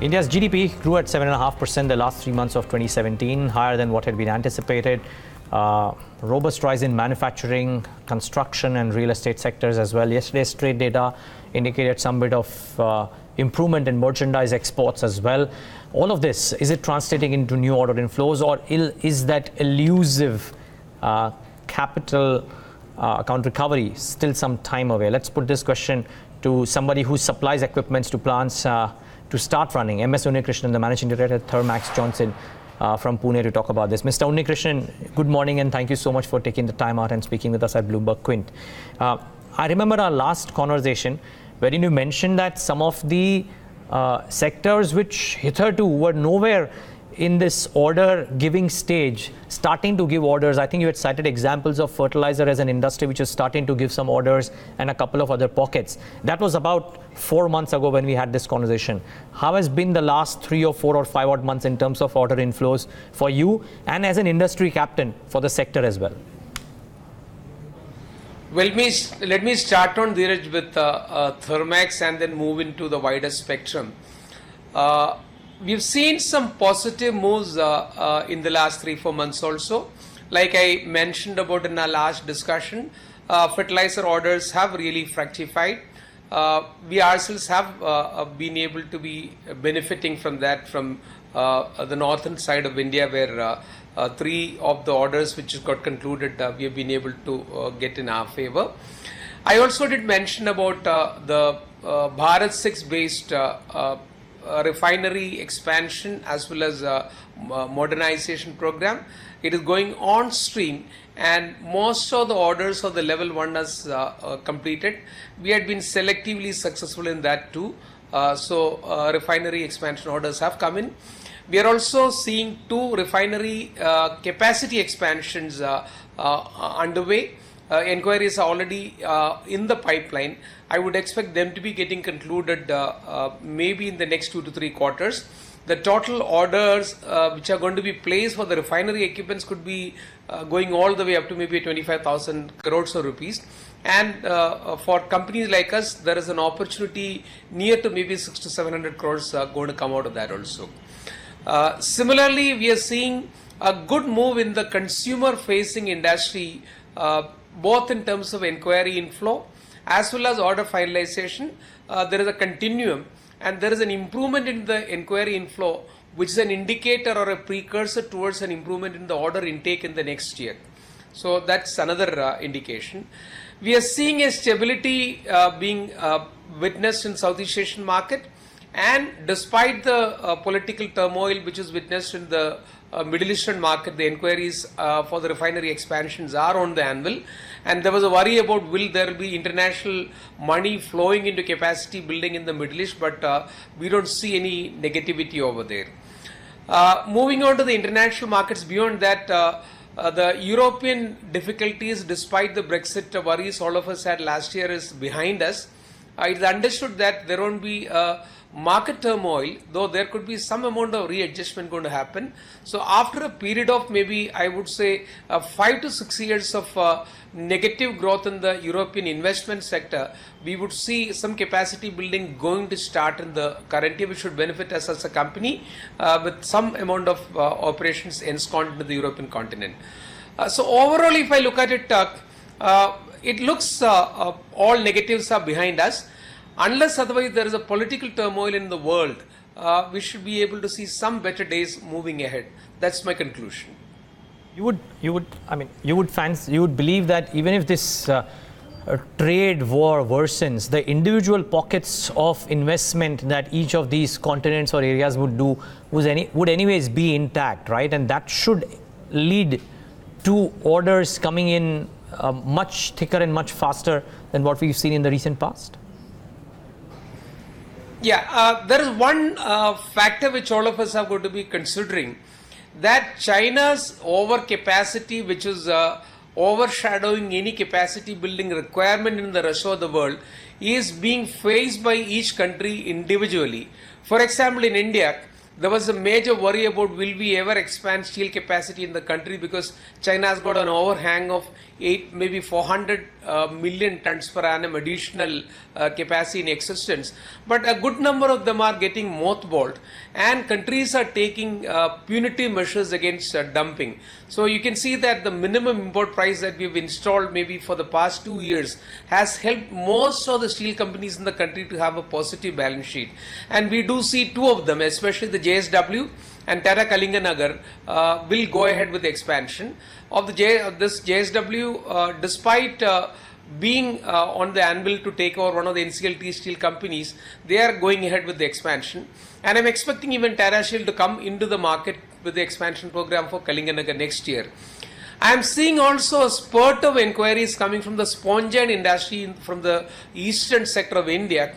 India's GDP grew at 7.5% the last 3 months of 2017, higher than what had been anticipated. Robust rise in manufacturing, construction and real estate sectors as well. Yesterday's trade data indicated some bit of improvement in merchandise exports as well. All of this, is it translating into new order inflows, or is that elusive capital account recovery still some time away? Let's put this question to somebody who supplies equipments to plants to start running. MS Unnikrishnan, the Managing Director at Thermax Johnson from Pune, to talk about this. Mr. Unnikrishnan, good morning and thank you so much for taking the time out and speaking with us at Bloomberg Quint. I remember our last conversation wherein you mentioned that some of the sectors which hitherto were nowhere in this order giving stage, starting to give orders. I think you had cited examples of fertilizer as an industry which is starting to give some orders, and a couple of other pockets. That was about 4 months ago when we had this conversation. How has been the last 3 or 4 or 5 odd months in terms of order inflows for you and as an industry captain for the sector as well? Well, let me start on Dheeraj with Thermax and then move into the wider spectrum. We've seen some positive moves in the last 3-4 months also. Like I mentioned about in our last discussion, fertilizer orders have really fructified. We ourselves have been able to be benefiting from that from the northern side of India, where 3 of the orders which got concluded we have been able to get in our favor. I also did mention about the Bharat 6 based refinery expansion as well as modernization program. It is going on stream and most of the orders of the level 1 has completed. We had been selectively successful in that too. So refinery expansion orders have come in. We are also seeing 2 refinery capacity expansions underway. Inquiries are already in the pipeline. I would expect them to be getting concluded maybe in the next 2 to 3 quarters. The total orders which are going to be placed for the refinery equipments could be going all the way up to maybe 25,000 crores of rupees. And for companies like us, there is an opportunity near to maybe 600 to 700 crores going to come out of that also. Similarly, we are seeing a good move in the consumer-facing industry, both in terms of inquiry inflow as well as order finalization. There is a continuum and there is an improvement in the inquiry inflow, which is an indicator or a precursor towards an improvement in the order intake in the next year. So that's another indication. We are seeing a stability being witnessed in Southeast Asian market, and despite the political turmoil which is witnessed in the Middle Eastern market, the inquiries for the refinery expansions are on the anvil, and there was a worry about will there be international money flowing into capacity building in the Middle East, but we don't see any negativity over there. Moving on to the international markets, beyond that, the European difficulties, despite the Brexit worries all of us had last year, is behind us. It is understood that there won't be market turmoil, though there could be some amount of readjustment going to happen. So after a period of maybe, I would say, 5 to 6 years of negative growth in the European investment sector, we would see some capacity building going to start in the current year, which should benefit us as a company with some amount of operations ensconced in the European continent. So overall, if I look at it, it looks all negatives are behind us. Unless otherwise there is a political turmoil in the world, we should be able to see some better days moving ahead. That's my conclusion. You would believe that even if this trade war worsens, the individual pockets of investment that each of these continents or areas would do would anyways be intact, right? And that should lead to orders coming in much thicker and much faster than what we've seen in the recent past. Yeah, there is one factor which all of us are going to be considering, that China's overcapacity, which is overshadowing any capacity building requirement in the rest of the world, is being faced by each country individually. For example, in India, there was a major worry about will we ever expand steel capacity in the country because China has got an overhang of maybe 400 million tons per annum additional capacity in existence. But a good number of them are getting mothballed, and countries are taking punitive measures against dumping. So you can see that the minimum import price that we've installed maybe for the past 2 years has helped most of the steel companies in the country to have a positive balance sheet. And we do see two of them, especially the JSW and Tata Kalinganagar, will go ahead with the expansion of this JSW, despite being on the anvil to take over one of the NCLT steel companies. They are going ahead with the expansion, and I'm expecting even Tata Steel to come into the market with the expansion program for Kalinganagar next year. I am seeing also a spurt of inquiries coming from the sponge iron industry from the eastern sector of India.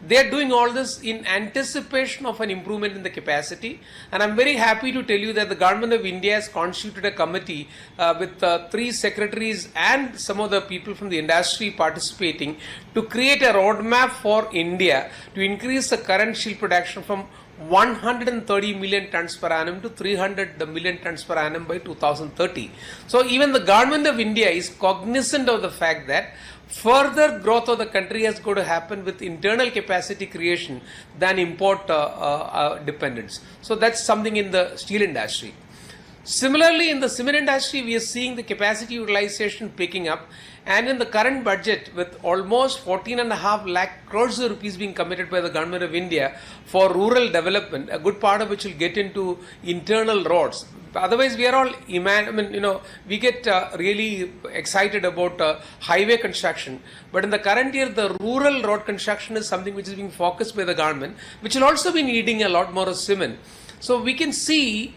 They are doing all this in anticipation of an improvement in the capacity, and I'm very happy to tell you that the government of India has constituted a committee with 3 secretaries and some of the people from the industry participating to create a roadmap for India to increase the current steel production from 130 million tons per annum to 300 million tons per annum by 2030. So even the government of India is cognizant of the fact that further growth of the country has got to happen with internal capacity creation than import dependence. So that's something in the steel industry. Similarly, in the cement industry, we are seeing the capacity utilization picking up, and in the current budget, with almost 14.5 lakh crores of rupees being committed by the government of India for rural development, a good part of which will get into internal roads. Otherwise, we are all, we get really excited about highway construction. But in the current year, the rural road construction is something which is being focused by the government, which will also be needing a lot more of cement. So we can see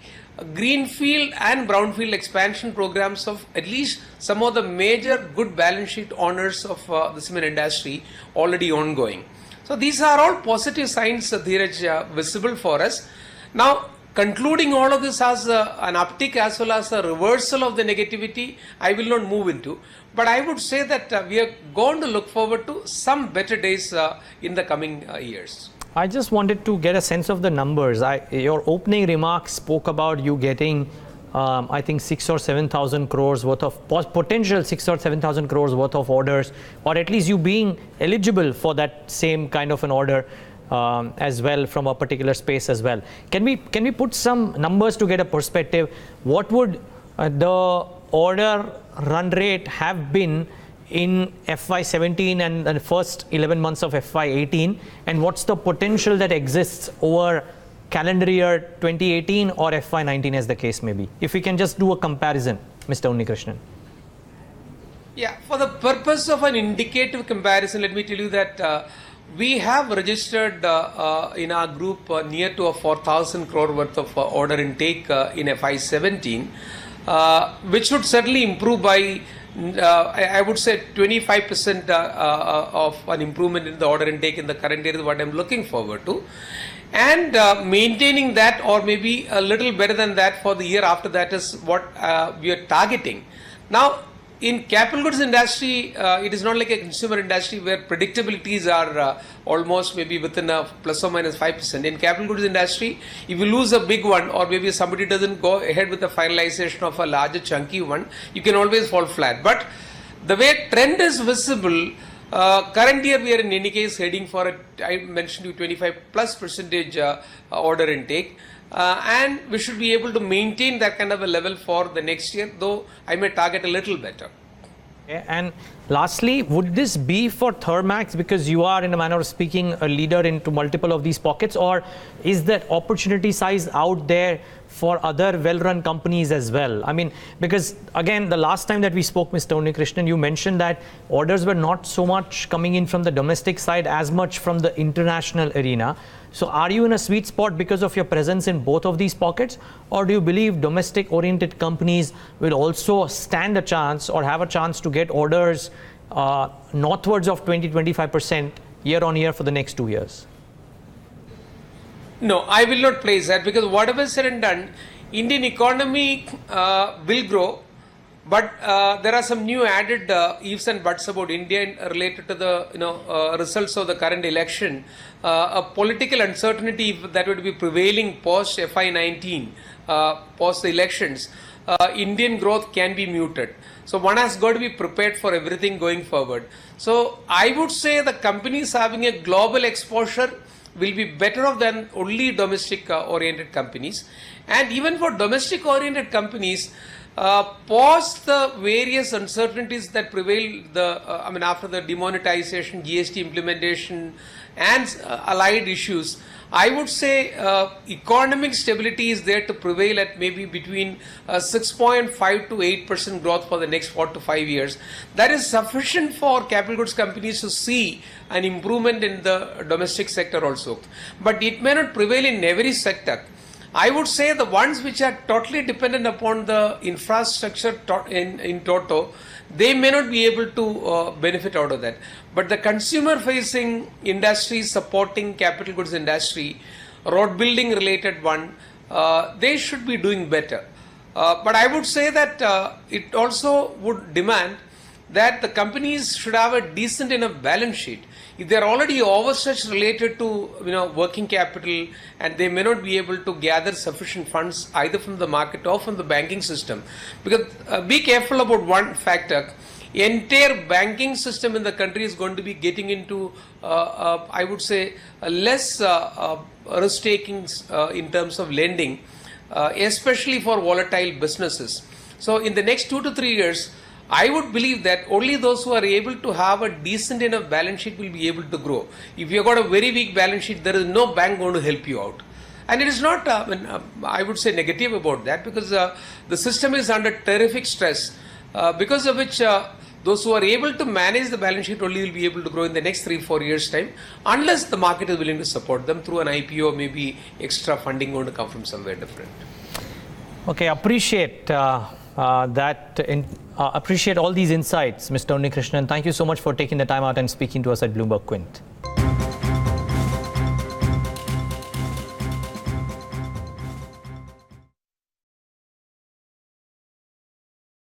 greenfield and brownfield expansion programs of at least some of the major good balance sheet owners of the cement industry already ongoing. So these are all positive signs, Dheeraj, visible for us. Now, concluding all of this as an uptick as well as a reversal of the negativity, I will not move into. But I would say that we are going to look forward to some better days in the coming years. I just wanted to get a sense of the numbers. Your opening remarks spoke about you getting, I think, 6,000 or 7,000 crores worth of potential 6,000 or 7,000 crores worth of orders, or at least you being eligible for that same kind of an order as well from a particular space as well. Can we put some numbers to get a perspective? What would the order run rate have been in FY17 and the first 11 months of FY18, and what's the potential that exists over calendar year 2018 or FY19 as the case may be? If we can just do a comparison, Mr. Unnikrishnan. Yeah, for the purpose of an indicative comparison, let me tell you that we have registered in our group near to a 4,000 crore worth of order intake in FY17, which would certainly improve by I would say 25% of an improvement in the order intake in the current year is what I'm looking forward to, and maintaining that or maybe a little better than that for the year after that is what we are targeting. Now, in capital goods industry, it is not like a consumer industry where predictabilities are almost maybe within a plus or minus 5%. In capital goods industry, if you lose a big one or maybe somebody doesn't go ahead with the finalization of a larger chunky one, you can always fall flat. But the way trend is visible, current year we are in any case heading for I mentioned you 25+% order intake. And we should be able to maintain that kind of a level for the next year, though I may target a little better. Okay. And lastly, would this be for Thermax, because you are, in a manner of speaking, a leader into multiple of these pockets, or is that opportunity size out there for other well-run companies as well? I mean, because again, the last time that we spoke, Mr. Unnikrishnan, you mentioned that orders were not so much coming in from the domestic side as much from the international arena. So are you in a sweet spot because of your presence in both of these pockets, or do you believe domestic oriented companies will also stand a chance or have a chance to get orders northwards of 20-25% year on year for the next 2 years? No, I will not place that, because whatever is said and done, Indian economy will grow, but there are some new added ifs and buts about India related to the results of the current election. A political uncertainty that would be prevailing post FY19, post the elections, Indian growth can be muted. So one has got to be prepared for everything going forward. So I would say the companies having a global exposure will be better off than only domestic oriented companies. And even for domestic oriented companies, post the various uncertainties that prevail after the demonetization, GST implementation and allied issues, I would say economic stability is there to prevail at maybe between 6.5 to 8% growth for the next 4 to 5 years. That is sufficient for capital goods companies to see an improvement in the domestic sector also. But it may not prevail in every sector. I would say the ones which are totally dependent upon the infrastructure in toto, they may not be able to benefit out of that. But the consumer facing industry supporting capital goods industry, road building related one, they should be doing better. But I would say that it also would demand that the companies should have a decent enough balance sheet. If they are already overstretched related to working capital, and they may not be able to gather sufficient funds either from the market or from the banking system, because be careful about one factor. Entire banking system in the country is going to be getting into I would say less risk taking in terms of lending, especially for volatile businesses. So in the next 2 to 3 years, I would believe that only those who are able to have a decent enough balance sheet will be able to grow. If you've got a very weak balance sheet, there is no bank going to help you out. And it is not, I would say, negative about that, because the system is under terrific stress, because of which those who are able to manage the balance sheet only will be able to grow in the next 3-4 years' time, unless the market is willing to support them through an IPO, maybe extra funding going to come from somewhere different. Okay, appreciate appreciate all these insights, Mr. Unnikrishnan. Thank you so much for taking the time out and speaking to us at Bloomberg Quint.